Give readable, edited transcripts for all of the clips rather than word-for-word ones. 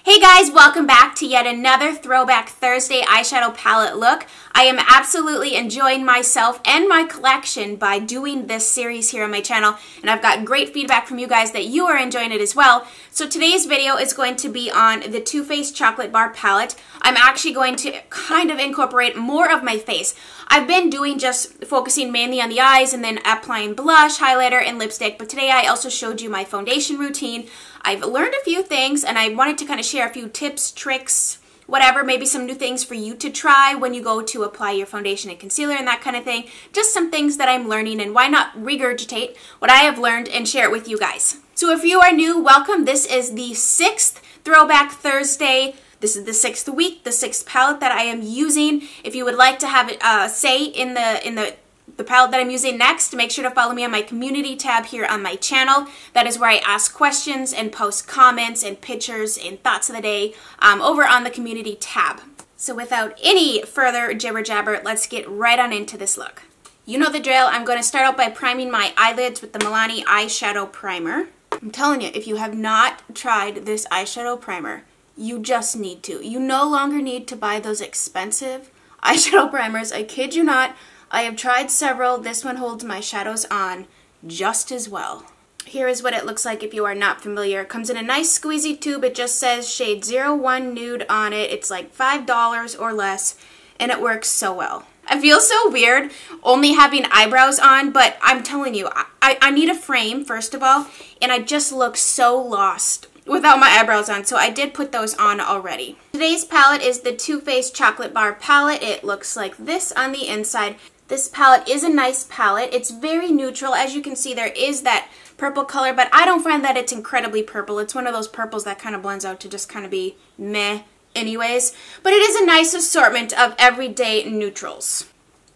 Hey guys, welcome back to yet another Throwback Thursday eyeshadow palette look. I am absolutely enjoying myself and my collection by doing this series here on my channel, and I've got great feedback from you guys that you are enjoying it as well. So today's video is going to be on the Too Faced Chocolate Bar palette. I'm actually going to kind of incorporate more of my face. I've been doing just focusing mainly on the eyes and then applying blush, highlighter, and lipstick, but today I also showed you my foundation routine. I've learned a few things and I wanted to kind of share a few tips, tricks, whatever, maybe some new things for you to try when you go to apply your foundation and concealer and that kind of thing. Just some things that I'm learning, and why not regurgitate what I have learned and share it with you guys. So if you are new, welcome. This is the 6th Throwback Thursday. This is the 6th week, the 6th palette that I am using. If you would like to have it say in the palette that I'm using next, make sure to follow me on my community tab here on my channel. That is where I ask questions and post comments and pictures and thoughts of the day over on the community tab. So without any further jibber jabber, let's get right on into this look. You know the drill. I'm going to start out by priming my eyelids with the Milani eyeshadow primer. I'm telling you, if you have not tried this eyeshadow primer, you just need to. You no longer need to buy those expensive eyeshadow primers. I kid you not. I have tried several. This one holds my shadows on just as well. Here is what it looks like if you are not familiar. It comes in a nice squeezy tube. It just says shade 01 Nude on it. It's like $5 or less, and it works so well. I feel so weird only having eyebrows on, but I'm telling you, I need a frame, first of all, and I just look so lost without my eyebrows on, so I did put those on already. Today's palette is the Too Faced Chocolate Bar palette. It looks like this on the inside. This palette is a nice palette. It's very neutral. As you can see, there is that purple color, but I don't find that it's incredibly purple. It's one of those purples that kind of blends out to just kind of be meh anyways. But it is a nice assortment of everyday neutrals.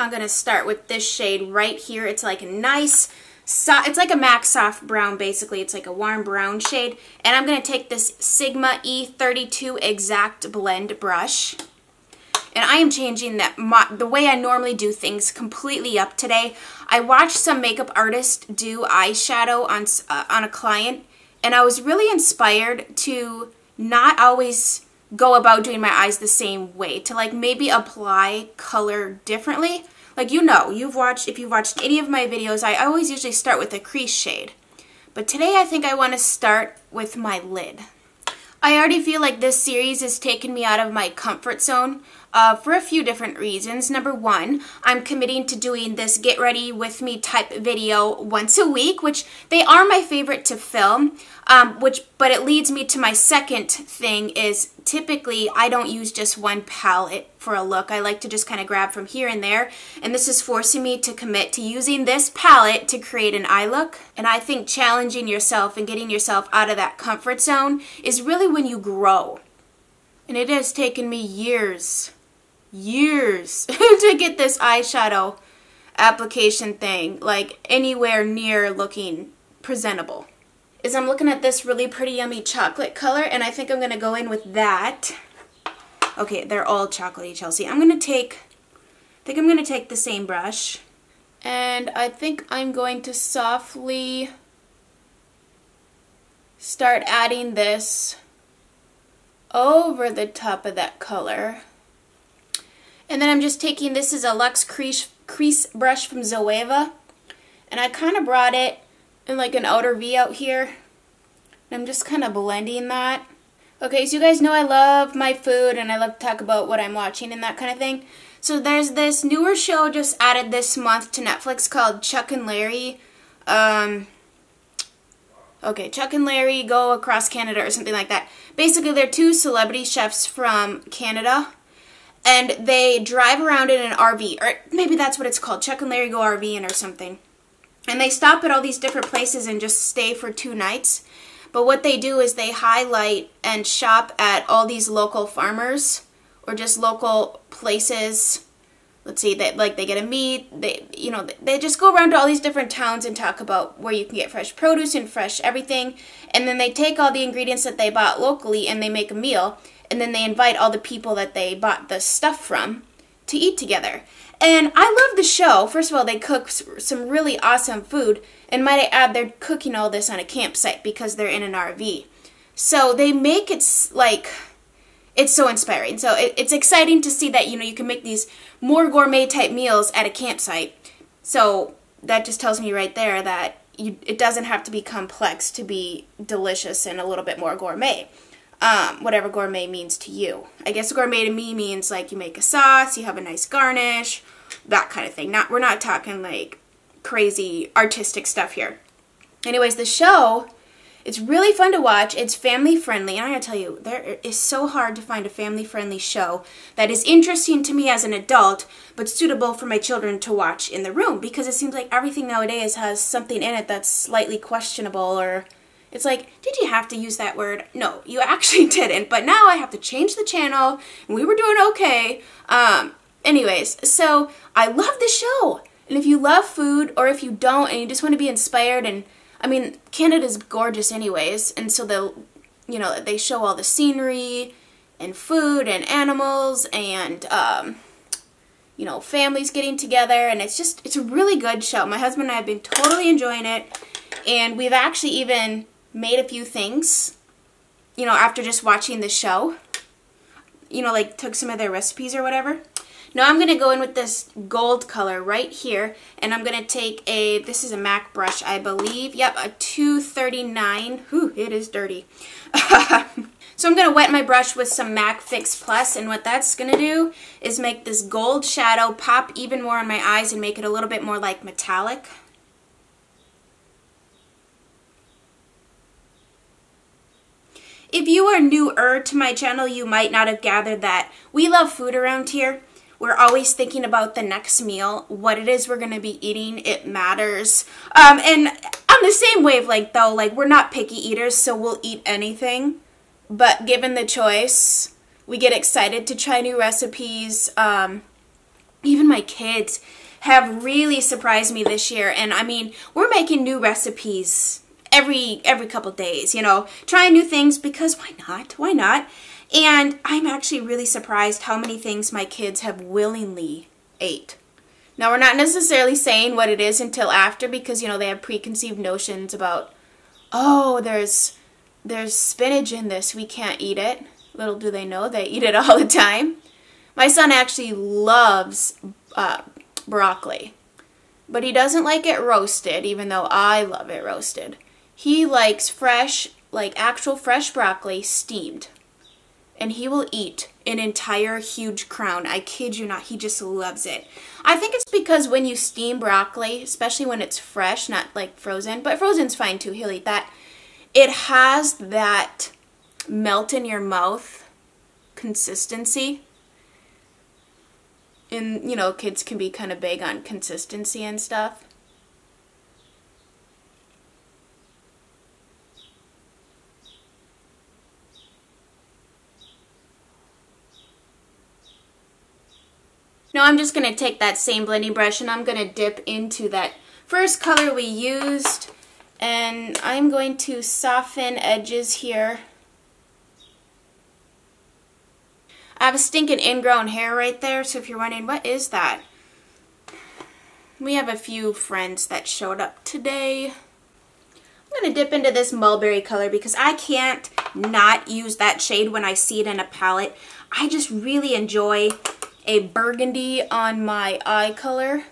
I'm going to start with this shade right here. It's like a nice, it's like a MAC soft brown basically. It's like a warm brown shade. And I'm going to take this Sigma E32 Exact Blend brush. And I am changing the way I normally do things completely up today. I watched some makeup artist do eyeshadow on a client, and I was really inspired to not always go about doing my eyes the same way, to like maybe apply color differently. Like, you know, if you've watched any of my videos, I always usually start with a crease shade. But today I think I want to start with my lid. I already feel like this series has taken me out of my comfort zone for a few different reasons. Number one, I'm committing to doing this get ready with me type video once a week, which they are my favorite to film, but it leads me to my second thing is typically I don't use just one palette for a look. I like to just kind of grab from here and there, and this is forcing me to commit to using this palette to create an eye look. And I think challenging yourself and getting yourself out of that comfort zone is really when you grow. And it has taken me years to get this eyeshadow application thing like anywhere near looking presentable. I'm looking at this really pretty yummy chocolate color, and I think I'm going to go in with that. Okay, they're all chocolatey, Chelsea. I'm going to take the same brush, and I think I'm going to softly start adding this over the top of that color. And then I'm just taking, this is a Luxe Crease brush from Zoeva, and I kind of brought it in like an outer V out here. And I'm just kind of blending that. Okay, so you guys know I love my food and I love to talk about what I'm watching and that kind of thing. So there's this newer show just added this month to Netflix called Chuck and Larry. Okay, Chuck and Larry Go Across Canada or something like that. Basically, they're two celebrity chefs from Canada, and they drive around in an RV, or maybe that's what it's called, Chuck and Larry Go RVing or something. And they stop at all these different places and just stay for 2 nights. But what they do is they highlight and shop at all these local farmers or just local places. Let's see, they get a meat, they just go around to all these different towns and talk about where you can get fresh produce and fresh everything. And then they take all the ingredients that they bought locally and they make a meal. And then they invite all the people that they bought the stuff from to eat together. And I love the show. First of all, they cook some really awesome food. And might I add, they're cooking all this on a campsite because they're in an RV. So they make it like, it's so inspiring. So it's exciting to see that, you know, you can make these more gourmet type meals at a campsite. So that just tells me right there that it doesn't have to be complex to be delicious and a little bit more gourmet. Whatever gourmet means to you. I guess gourmet to me means like you make a sauce, you have a nice garnish, that kind of thing. We're not talking like crazy artistic stuff here. Anyways, the show, it's really fun to watch. It's family friendly. And I gotta tell you, there is so hard to find a family friendly show that is interesting to me as an adult, but suitable for my children to watch in the room, because it seems like everything nowadays has something in it that's slightly questionable, or it's like, did you have to use that word? No, you actually didn't, but now I have to change the channel, and we were doing okay. Anyways, so I love the show. And if you love food, or if you don't, and you just want to be inspired, and I mean, Canada's gorgeous anyways, and so they'll, you know, they show all the scenery, and food, and animals, and, you know, families getting together, and it's a really good show. My husband and I have been totally enjoying it, and we've actually even made a few things, you know, after just watching the show. You know, like took some of their recipes or whatever. Now I'm going to go in with this gold color right here, and I'm going to take this is a MAC brush, I believe. Yep, a 239. Whew, it is dirty. So I'm going to wet my brush with some MAC Fix Plus, and what that's going to do is make this gold shadow pop even more on my eyes and make it a little bit more like metallic. If you are newer to my channel, you might not have gathered that we love food around here. We're always thinking about the next meal, what it is we're going to be eating. It matters. And on the same wavelength, though, like, we're not picky eaters, so we'll eat anything. But given the choice, we get excited to try new recipes. Even my kids have really surprised me this year. And, I mean, we're making new recipes every couple days, you know, trying new things, because why not? Why not? And I'm actually really surprised how many things my kids have willingly ate. Now, we're not necessarily saying what it is until after, because, you know, they have preconceived notions about, oh, there's spinach in this, we can't eat it. Little do they know, they eat it all the time. My son actually loves broccoli, but he doesn't like it roasted, even though I love it roasted. He likes fresh, like actual fresh broccoli steamed. And he will eat an entire huge crown. I kid you not, he just loves it. I think it's because when you steam broccoli, especially when it's fresh, not like frozen, but frozen's fine too, he'll eat that. It has that melt in your mouth consistency. And, you know, kids can be kind of big on consistency and stuff. Now I'm just going to take that same blending brush and I'm going to dip into that first color we used, and I'm going to soften edges here. I have a stinking ingrown hair right there, so if you're wondering, what is that? We have a few friends that showed up today. I'm going to dip into this mulberry color because I can't not use that shade when I see it in a palette. I just really enjoy a burgundy on my eye color.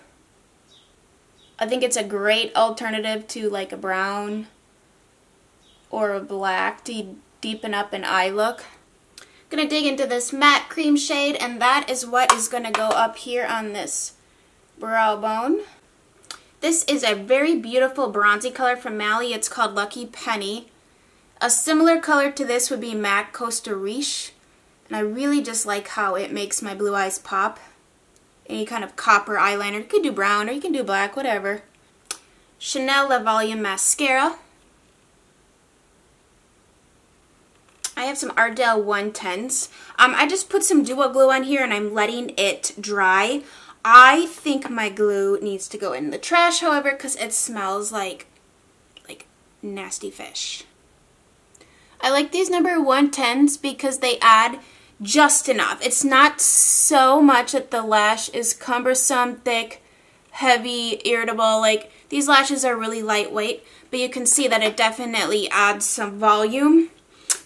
I think it's a great alternative to like a brown or a black to deepen up an eye look. I'm going to dig into this matte cream shade, and that is what is going to go up here on this brow bone. This is a very beautiful bronzy color from Mally. It's called Lucky Penny. A similar color to this would be MAC Costa Riche. And I really just like how it makes my blue eyes pop. Any kind of copper eyeliner. You can do brown or you can do black, whatever. Chanel Le Volume Mascara. I have some Ardell 110s. I just put some Duo Glue on here and I'm letting it dry. I think my glue needs to go in the trash, however, because it smells like nasty fish. I like these number 110s because they add just enough. It's not so much that the lash is cumbersome, thick, heavy, irritable. Like, these lashes are really lightweight, but you can see that it definitely adds some volume.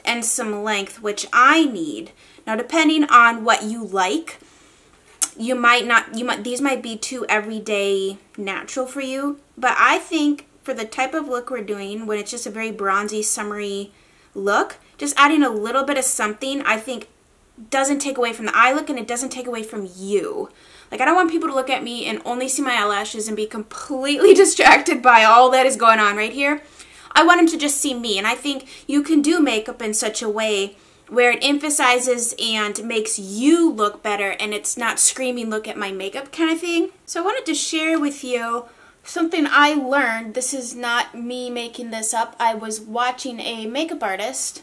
and some length, which I need. Now, depending on what you like, these might be too everyday natural for you, but I think for the type of look we're doing, when it's just a very bronzy, summery look, just adding a little bit of something, I think doesn't take away from the eye look and it doesn't take away from you. Like, I don't want people to look at me and only see my eyelashes and be completely distracted by all that is going on right here. I want them to just see me, and I think you can do makeup in such a way where it emphasizes and makes you look better and it's not screaming look at my makeup kind of thing. So I wanted to share with you something I learned. This is not me making this up. I was watching a makeup artist,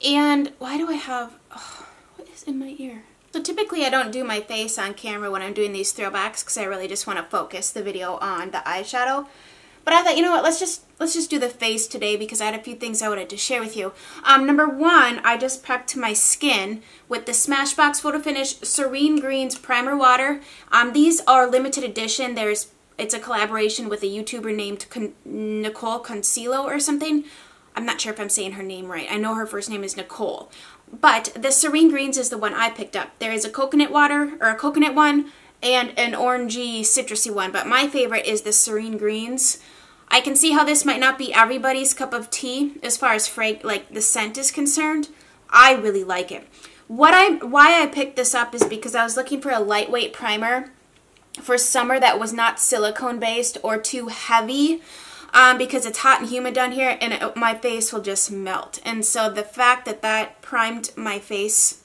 and why do I have, oh, what is in my ear? So typically I don't do my face on camera when I'm doing these throwbacks because I really just want to focus the video on the eyeshadow. But I thought, you know what, let's just do the face today because I had a few things I wanted to share with you. Number one, I just prepped my skin with the Smashbox Photo Finish Serene Greens Primer Water. These are limited edition. It's a collaboration with a YouTuber named Nicole Concealo or something. I'm not sure if I'm saying her name right. I know her first name is Nicole. But the Serene Greens is the one I picked up. There is a coconut water, or a coconut one, and an orangey citrusy one, but my favorite is the Serene Greens. I can see how this might not be everybody's cup of tea as far as the scent is concerned. I really like it. Why I picked this up is because I was looking for a lightweight primer for summer that was not silicone based or too heavy, because it's hot and humid down here and my face will just melt. And so the fact that that primed my face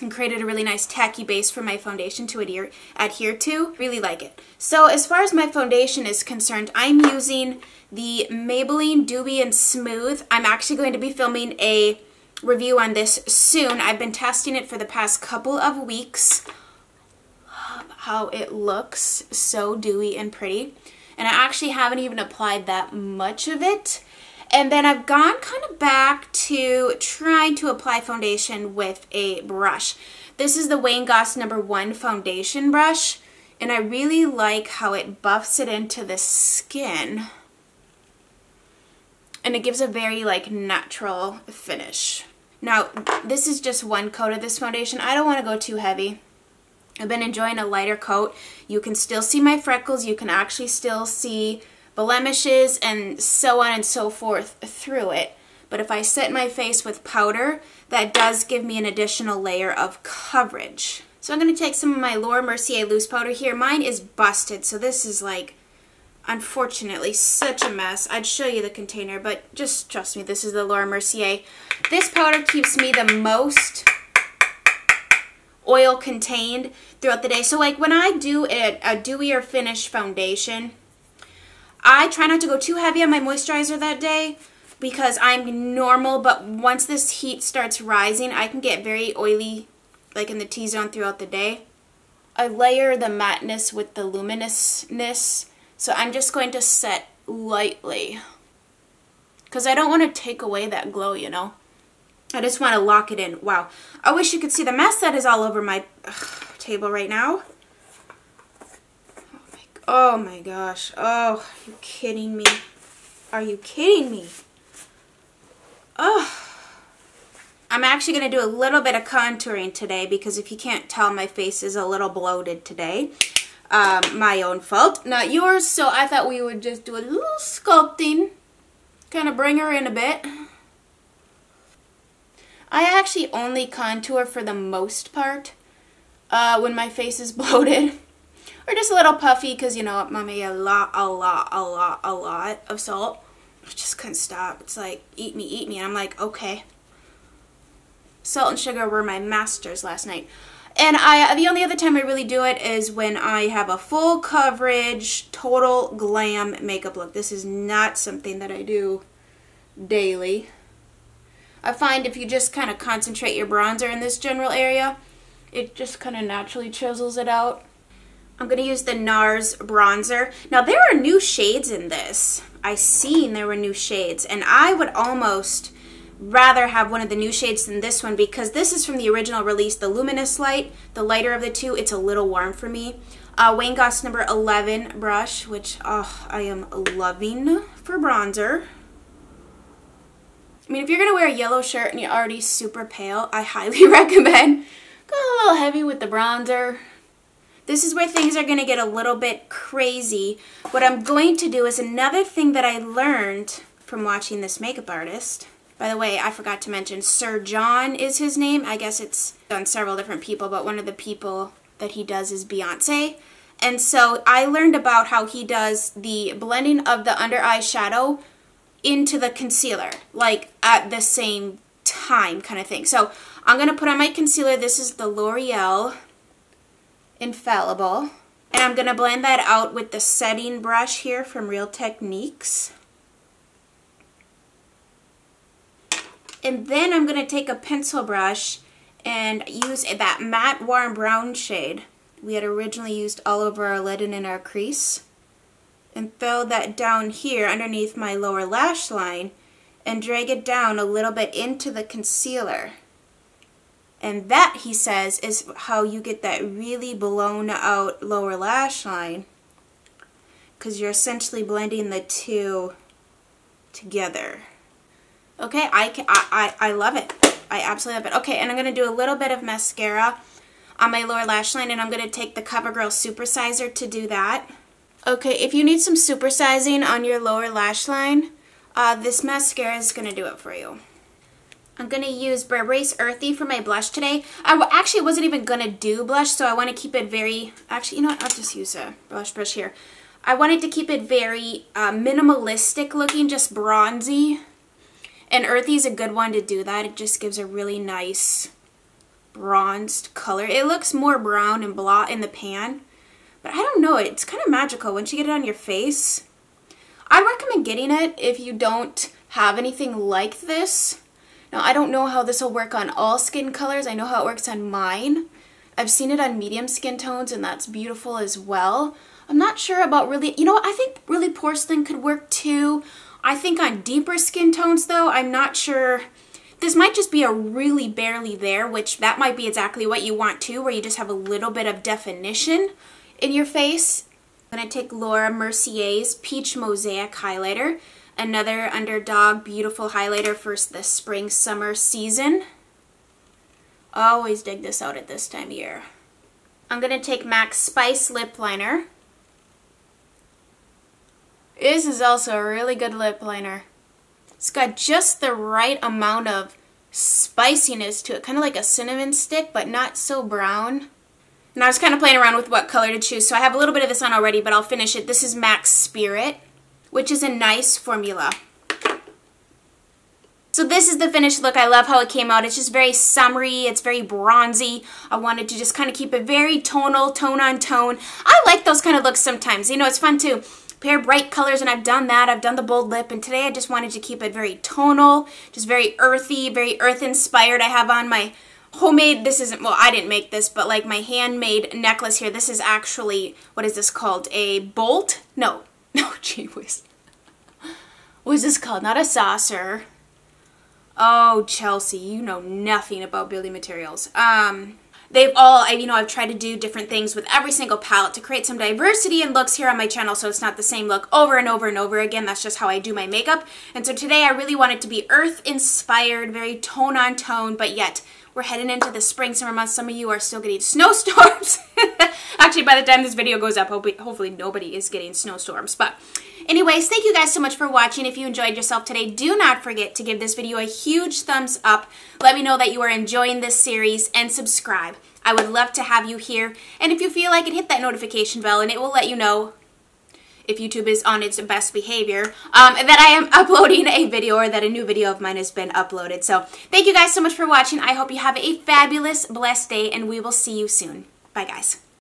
and created a really nice tacky base for my foundation to adhere to. Really like it. So as far as my foundation is concerned, I'm using the Maybelline Dewy and Smooth. I'm actually going to be filming a review on this soon. I've been testing it for the past couple of weeks. How it looks so dewy and pretty. And I actually haven't even applied that much of it. And then I've gone kind of back to trying to apply foundation with a brush. This is the Wayne Goss #1 foundation brush, and I really like how it buffs it into the skin. And it gives a very natural finish. Now, this is just one coat of this foundation. I don't want to go too heavy. I've been enjoying a lighter coat. You can still see my freckles. You can actually still see blemishes and so on and so forth through it. But if I set my face with powder, that does give me an additional layer of coverage. So I'm going to take some of my Laura Mercier loose powder here. Mine is busted, so this is unfortunately such a mess. I'd show you the container, but just trust me, this is the Laura Mercier. This powder keeps me the most oil contained throughout the day. So when I do a dewier finish foundation, I try not to go too heavy on my moisturizer that day because I'm normal, but once this heat starts rising, I can get very oily, in the T-zone throughout the day. I layer the matteness with the luminousness, so I'm just going to set lightly because I don't want to take away that glow, you know. I just want to lock it in. Wow. I wish you could see the mess that is all over my table right now. Oh my gosh. Oh, are you kidding me? Are you kidding me? Oh. I'm actually going to do a little bit of contouring today because if you can't tell, my face is a little bloated today. My own fault, not yours. So I thought we would just do a little sculpting. Kind of bring her in a bit. I actually only contour for the most part when my face is bloated. Or just a little puffy because, you know, Mommy ate a lot of salt. I just couldn't stop. It's like, eat me. And I'm like, okay. Salt and sugar were my masters last night. And the only other time I really do it is when I have a full coverage, total glam makeup look. This is not something that I do daily. I find if you just kind of concentrate your bronzer in this general area, it just kind of naturally chisels it out. I'm going to use the NARS bronzer. Now, there are new shades in this. I seen there were new shades, and I would almost rather have one of the new shades than this one because this is from the original release, the Luminous Light, the lighter of the two. It's a little warm for me. Wayne Goss #11 brush, which I am loving for bronzer. I mean, if you're going to wear a yellow shirt and you're already super pale, I highly recommend go a little heavy with the bronzer. This is where things are going to get a little bit crazy. What I'm going to do is another thing that I learned from watching this makeup artist. By the way, I forgot to mention Sir John is his name. I guess it's on several different people, but one of the people that he does is Beyonce. And so I learned about how he does the blending of the under eye shadow into the concealer, like at the same time kind of thing. So I'm going to put on my concealer. This is the L'Oreal Infallible. And I'm going to blend that out with the setting brush here from Real Techniques. And then I'm going to take a pencil brush and use that matte warm brown shade we had originally used all over our lid and in our crease, and throw that down here underneath my lower lash line and drag it down a little bit into the concealer. And that, he says, is how you get that really blown out lower lash line, because you're essentially blending the two together. Okay, I love it. I absolutely love it. Okay, and I'm going to do a little bit of mascara on my lower lash line, and I'm going to take the CoverGirl Supersizer to do that. Okay, if you need some supersizing on your lower lash line, this mascara is going to do it for you. I'm going to use Burberry's Earthy for my blush today. I actually wasn't even going to do blush, so I want to keep it very... Actually, you know what? I'll just use a blush brush here. I wanted to keep it very minimalistic looking, just bronzy. And Earthy is a good one to do that. It just gives a really nice bronzed color. It looks more brown and blah in the pan, but I don't know, it's kind of magical once you get it on your face. I recommend getting it if you don't have anything like this. Now, I don't know how this will work on all skin colors. I know how it works on mine. I've seen it on medium skin tones, and that's beautiful as well. I'm not sure about really, you know what, I think really porcelain could work too. I think on deeper skin tones though, I'm not sure. This might just be a really barely there, which that might be exactly what you want too, where you just have a little bit of definition in your face. I'm going to take Laura Mercier's Peach Mosaic Highlighter, another Underdog beautiful highlighter for the spring-summer season. Always dig this out at this time of year. I'm going to take MAC's Spice Lip Liner. This is also a really good lip liner. It's got just the right amount of spiciness to it, kind of like a cinnamon stick, but not so brown. And I was kind of playing around with what color to choose, so I have a little bit of this on already, but I'll finish it. This is MAC's Spirit, which is a nice formula. So this is the finished look. I love how it came out. It's just very summery. It's very bronzy. I wanted to just kind of keep it very tonal, tone on tone. I like those kind of looks sometimes. You know, it's fun to pair bright colors, and I've done that. I've done the bold lip, and today I just wanted to keep it very tonal, just very earthy, very earth inspired. I have on my homemade, this isn't, well, I didn't make this, but like my handmade necklace here. This is actually, what is this called? A bolt? No, gee whiz. What is this called? Not a saucer. Oh, Chelsea, you know nothing about building materials. They've all, you know, I've tried to do different things with every single palette to create some diversity in looks here on my channel, so it's not the same look over and over and over again. That's just how I do my makeup. And so today I really want it to be earth-inspired, very tone-on-tone, but yet we're heading into the spring, summer months. Some of you are still getting snowstorms. Actually, by the time this video goes up, hopefully nobody is getting snowstorms. But anyways, thank you guys so much for watching. If you enjoyed yourself today, do not forget to give this video a huge thumbs up. Let me know that you are enjoying this series, and subscribe. I would love to have you here. And if you feel like it, hit that notification bell, and it will let you know if YouTube is on its best behavior, that I am uploading a video, or that a new video of mine has been uploaded. So thank you guys so much for watching. I hope you have a fabulous, blessed day, and we will see you soon. Bye, guys.